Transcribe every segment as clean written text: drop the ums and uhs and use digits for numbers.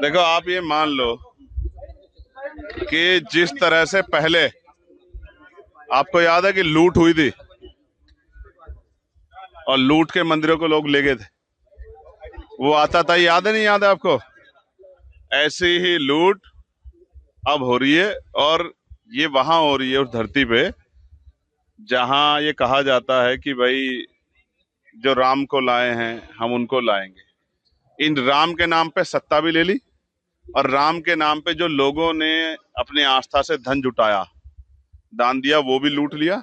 देखो, आप ये मान लो कि जिस तरह से पहले आपको याद है कि लूट हुई थी और लूट के मंदिरों को लोग ले गए थे, वो आता था, याद है नहीं याद है आपको? ऐसी ही लूट अब हो रही है, और ये वहां हो रही है उस धरती पे जहां ये कहा जाता है कि भाई जो राम को लाए हैं हम उनको लाएंगे। इन राम के नाम पे सत्ता भी ले ली, और राम के नाम पे जो लोगों ने अपनी आस्था से धन जुटाया, दान दिया, वो भी लूट लिया।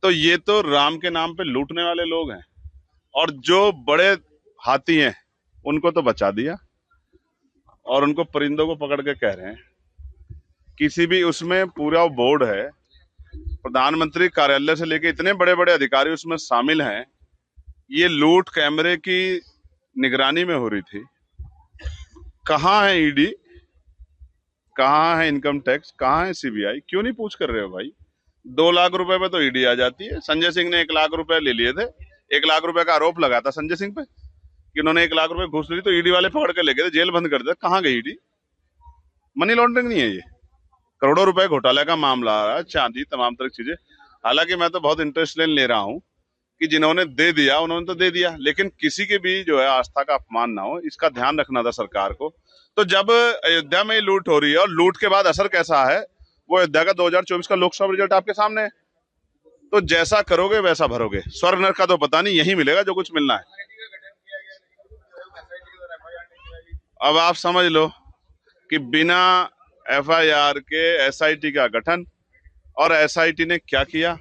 तो ये तो राम के नाम पे लूटने वाले लोग हैं। और जो बड़े हाथी हैं उनको तो बचा दिया, और उनको परिंदों को पकड़ के कह रहे हैं। किसी भी उसमें पूरा बोर्ड है, प्रधानमंत्री कार्यालय से लेके इतने बड़े बड़े अधिकारी उसमें शामिल हैं। ये लूट कैमरे की निगरानी में हो रही थी। कहाँ है ईडी, कहाँ है इनकम टैक्स, कहाँ है सीबीआई? क्यों नहीं पूछ कर रहे हो भाई? 2 लाख रुपए पे तो ईडी आ जाती है। संजय सिंह ने 1 लाख रुपए ले लिए थे। 1 लाख रुपए का आरोप लगा था संजय सिंह पे कि उन्होंने 1 लाख रुपए घूस ली, तो ईडी वाले पकड़ के ले गए थे, जेल बंद कर दिया। कहाँ गई ईडी? मनी लॉन्ड्रिंग नहीं है ये, करोड़ों रुपए घोटाले का मामला आ रहा है, चांदी, तमाम तरह की चीजें। हालांकि मैं तो बहुत इंटरेस्ट ले रहा हूँ कि जिन्होंने दे दिया उन्होंने तो दे दिया, लेकिन किसी के भी जो है आस्था का अपमान ना हो, इसका ध्यान रखना था सरकार को। तो जब अयोध्या में लूट हो रही है, और लूट के बाद असर कैसा है, वो अयोध्या का 2024 का लोकसभा रिजल्ट आपके सामने है। तो जैसा करोगे वैसा भरोगे। स्वर्ग नरक का तो पता नहीं, यही मिलेगा जो कुछ मिलना है। अब आप समझ लो कि बिना एफआईआर के एसआईटी का गठन, और एसआईटी ने क्या किया,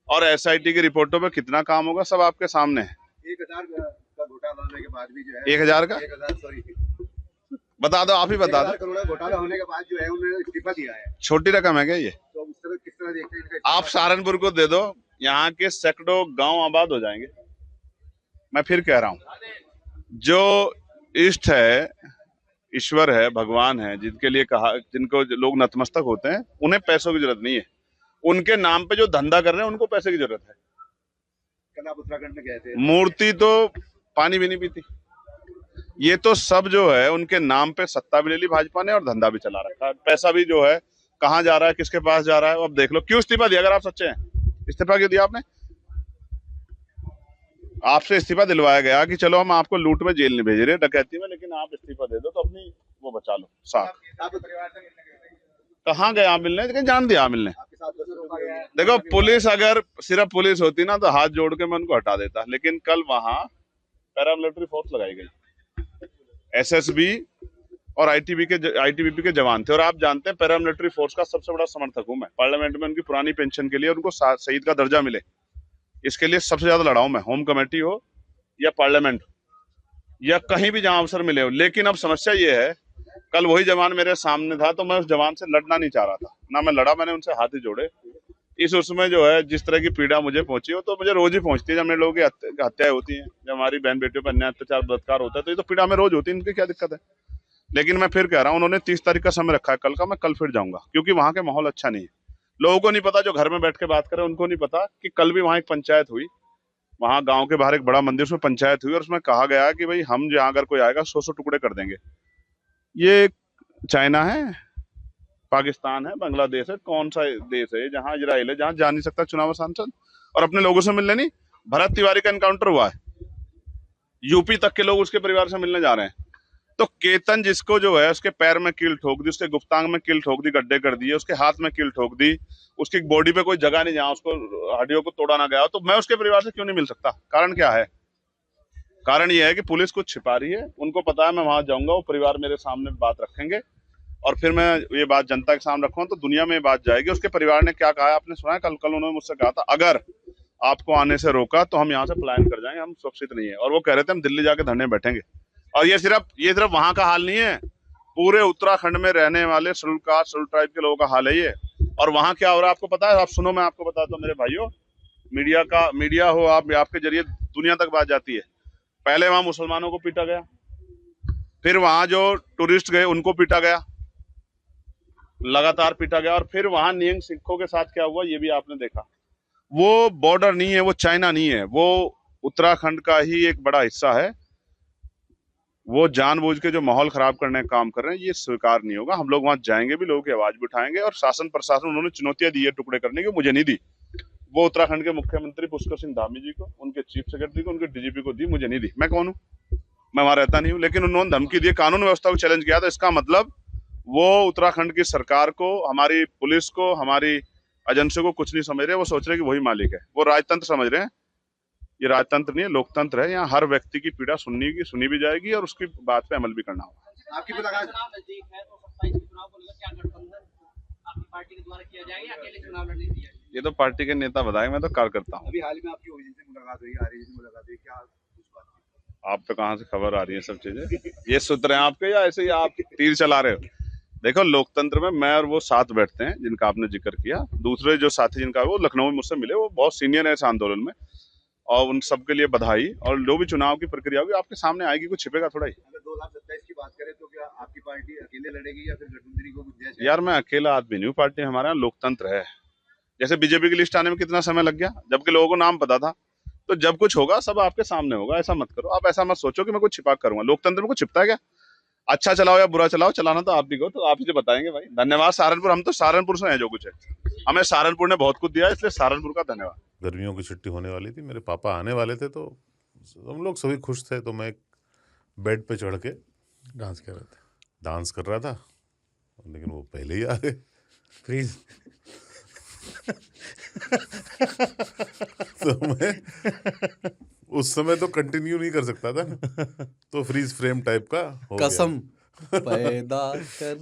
और एसआईटी की रिपोर्टों पे कितना काम होगा, सब आपके सामने है। 1,000 का घोटाला होने के बाद भी जो है 1,000 का 1,000 सॉरी बता दो, आप ही बता दो। 1,000 करोड़ का घोटाला होने के बाद जो है उन्होंने इस्तीफा दिया है। छोटी रकम है क्या ये? तो उस तरह किस तरह देखते हैं इनका? आप सहारनपुर को दे दो, यहाँ के सैकड़ों गांव आबाद हो जाएंगे। मैं फिर कह रहा हूं, जो इष्ट है, ईश्वर है, भगवान है, जिनके लिए कहा, जिनको लोग नतमस्तक होते हैं, उन्हें पैसों की जरूरत नहीं है। उनके नाम पे जो धंधा कर रहे हैं उनको पैसे की जरूरत है। कल आप उत्तराखंड में गए थे, मूर्ति तो पानी भी नहीं पीती। ये तो सब जो है उनके नाम पे सत्ता भी ले ली भाजपा ने, और धंधा भी चला रखा है। पैसा भी जो है कहाँ जा रहा है, किसके पास जा रहा है, अब देख लो। क्यों इस्तीफा दिया? अगर आप सच्चे हैं, इस्तीफा क्यों दिया आपने? आपसे इस्तीफा दिलवाया गया कि चलो हम आपको लूट में जेल नहीं भेज रहे, डकैती में, लेकिन आप इस्तीफा दे दो तो अपनी वो बचा लो साथ। आप परिवार से मिलने गए थे, कहाँ गए आप मिलने? लेकिन जान दिया मिलने। आपके साथ बस रोका गया है। देखो, पुलिस अगर सिर्फ पुलिस होती ना तो हाथ जोड़ के मैं उनको हटा देता, लेकिन कल वहां पैरामिलिट्री फोर्स लगाई गई, एसएसबी और आईटीबीपी के जवान थे। और आप जानते हैं पैरामिलिट्री फोर्स का सबसे बड़ा समर्थक हूं मैं। पार्लियामेंट में उनकी पुरानी पेंशन के लिए उनको शहीद का दर्जा मिले, इसके लिए सबसे ज्यादा लड़ा हूं मैं। होम कमेटी हो या पार्लियामेंट या कहीं भी जहां अवसर मिले हो। लेकिन अब समस्या ये है, कल वही जवान मेरे सामने था, तो मैं उस जवान से लड़ना नहीं चाह रहा था ना, मैं लड़ा, मैंने उनसे हाथ ही जोड़े। इस उसमें जो है जिस तरह की पीड़ा मुझे पहुंची हो, तो मुझे रोज ही पहुंचती है। जब मेरे लोगों की हत्याएं होती हैं, जब हमारी बहन बेटियों पर अन्याय अत्याचार बलात्कार होता है, तो ये तो पीड़ा में रोज होती है, इनकी क्या दिक्कत है? लेकिन मैं फिर कह रहा हूँ, उन्होंने 30 तारीख का समय रखा है कल का, मैं कल फिर जाऊंगा, क्योंकि वहां के माहौल अच्छा नहीं है। लोगों को नहीं पता, जो घर में बैठ के बात करें उनको नहीं पता कि कल भी वहां एक पंचायत हुई, वहां गांव के बाहर एक बड़ा मंदिर, उसमें पंचायत हुई, और उसमें कहा गया कि भाई हम जहां अगर कोई आएगा 100 टुकड़े कर देंगे। ये चाइना है, पाकिस्तान है, बांग्लादेश है, कौन सा देश है जहां इजराइल है, जहां जा नहीं सकता चुनाव सांसद और अपने लोगों से मिलने नहीं? भरत तिवारी का एनकाउंटर हुआ है, यूपी तक के लोग उसके परिवार से मिलने जा रहे हैं। तो केतन जिसको जो है उसके पैर में कील ठोक दी, उसके गुप्तांग में कील ठोक दी, गड्ढे कर दिए, उसके हाथ में कील ठोक दी, उसकी बॉडी पे कोई जगह नहीं जहां उसको हड्डियों को तोड़ा ना गया, तो मैं उसके परिवार से क्यों नहीं मिल सकता? कारण क्या है? कारण यह है कि पुलिस कुछ छिपा रही है। उनको पता है मैं वहां जाऊंगा, वो परिवार मेरे सामने बात रखेंगे, और फिर मैं ये बात जनता के सामने रखूंगा तो दुनिया में ये बात जाएगी। उसके परिवार ने क्या कहा है आपने सुना है? कल उन्होंने मुझसे कहा था, अगर आपको आने से रोका तो हम यहाँ से पलायन कर जाएंगे, हम सुरक्षित नहीं है। और वो कह रहे थे हम दिल्ली जाके धरने बैठेंगे। और ये सिर्फ वहां का हाल नहीं है, पूरे उत्तराखंड में रहने वाले शेड्यूल कास्ट, शेड्यूल ट्राइब के लोगों का हाल है ये। और वहां क्या हो रहा है आपको पता है? आप सुनो, मैं आपको बताता हूँ मेरे भाइयों, मीडिया हो आप, आपके जरिए दुनिया तक बात जाती है। पहले वहां मुसलमानों को पीटा गया, फिर वहां जो टूरिस्ट गए उनको पीटा गया, लगातार पीटा गया, और फिर वहां निहंग सिखों के साथ क्या हुआ ये भी आपने देखा। वो बॉर्डर नहीं है, वो चाइना नहीं है, वो उत्तराखंड का ही एक बड़ा हिस्सा है। वो जानबूझ के जो माहौल खराब करने का काम कर रहे हैं, ये स्वीकार नहीं होगा। हम लोग वहां जाएंगे भी, लोगों की आवाज भी उठाएंगे, और शासन प्रशासन उन्होंने चुनौतियां दी है टुकड़े करने की, मुझे नहीं दी। वो उत्तराखंड के मुख्यमंत्री पुष्कर सिंह धामी जी को, उनके चीफ सेक्रेटरी को, उनके डीजीपी को दी, मुझे नहीं दी। मैं कौन हूँ? मैं वहां रहता नहीं हूँ। लेकिन उन्होंने धमकी दी, कानून व्यवस्था को चैलेंज किया, तो इसका मतलब वो उत्तराखंड की सरकार को, हमारी पुलिस को, हमारी एजेंसियों को कुछ नहीं समझ रहे। वो सोच रहे कि वही मालिक है। वो राजतंत्र समझ रहे हैं। ये राजतंत्र नहीं है, लोकतंत्र है। यहाँ हर व्यक्ति की पीड़ा सुनी भी जाएगी और उसकी बात पे अमल भी करना होगा। आपकी मुलाकात चुनाव नजदीक है तो 27 के चुनाव को लेकर क्या गठबंधन आपकी पार्टी के द्वारा किया जाएगा या अकेले चुनाव लड़ने दिया जाएगा? ये तो पार्टी के नेता बताएंगे, मैं तो कार्यकर्ता हूँ। अभी हाल में आपकी ओवैसी से मुलाकात हुई, आरजेडी से मुलाकात हुई, क्या कुछ बात हुई? आप तो कहाँ से खबर आ रही है सब चीजें? ये सूत्र हैं आपके, या ऐसे ही आप तीर चला रहे हो? देखो, लोकतंत्र में मैं और वो साथ बैठते हैं जिनका आपने जिक्र किया। दूसरे जो साथी जिनका, वो लखनऊ में मुझसे मिले, वो बहुत सीनियर है इस आंदोलन में, और उन सबके लिए बधाई। और जो भी चुनाव की प्रक्रिया होगी आपके सामने आएगी, कुछ छिपेगा थोड़ा ही। अगर 2027 की बात करें तो क्या आपकी पार्टी अकेले लड़ेगी या फिर गठबंधन को गुंजाइश है? यार, मैं अकेला आदमी नहीं हूँ, पार्टी हमारे यहाँ लोकतंत्र है। जैसे बीजेपी की लिस्ट आने में कितना समय लग गया, जबकि लोगों को नाम पता था। तो जब कुछ होगा सब आपके सामने होगा। ऐसा मत करो आप, ऐसा मत सोचो कि मैं कुछ छिपा करूंगा। लोकतंत्र में कुछ छिपता है क्या? अच्छा चलाओ या बुरा चलाओ, चलाना तो आप ही को, तो आप ही से बताएंगे भाई। धन्यवाद सहारनपुर, हम तो सहारनपुर से हैं। जो कुछ है हमें सहारनपुर ने बहुत कुछ दिया, इसलिए सहारनपुर का धन्यवाद। गर्मियों की छुट्टी होने वाली थी, मेरे पापा आने वाले थे, तो हम लोग सभी खुश थे। तो मैं एक बेड पे चढ़ के डांस कर रहे थे। डांस कर रहा था, लेकिन वो पहले ही आ गए। फ्रीज। तो मैं उस समय तो कंटिन्यू नहीं कर सकता था ना, तो फ्रीज फ्रेम टाइप का हो गया। कसम पैदा कर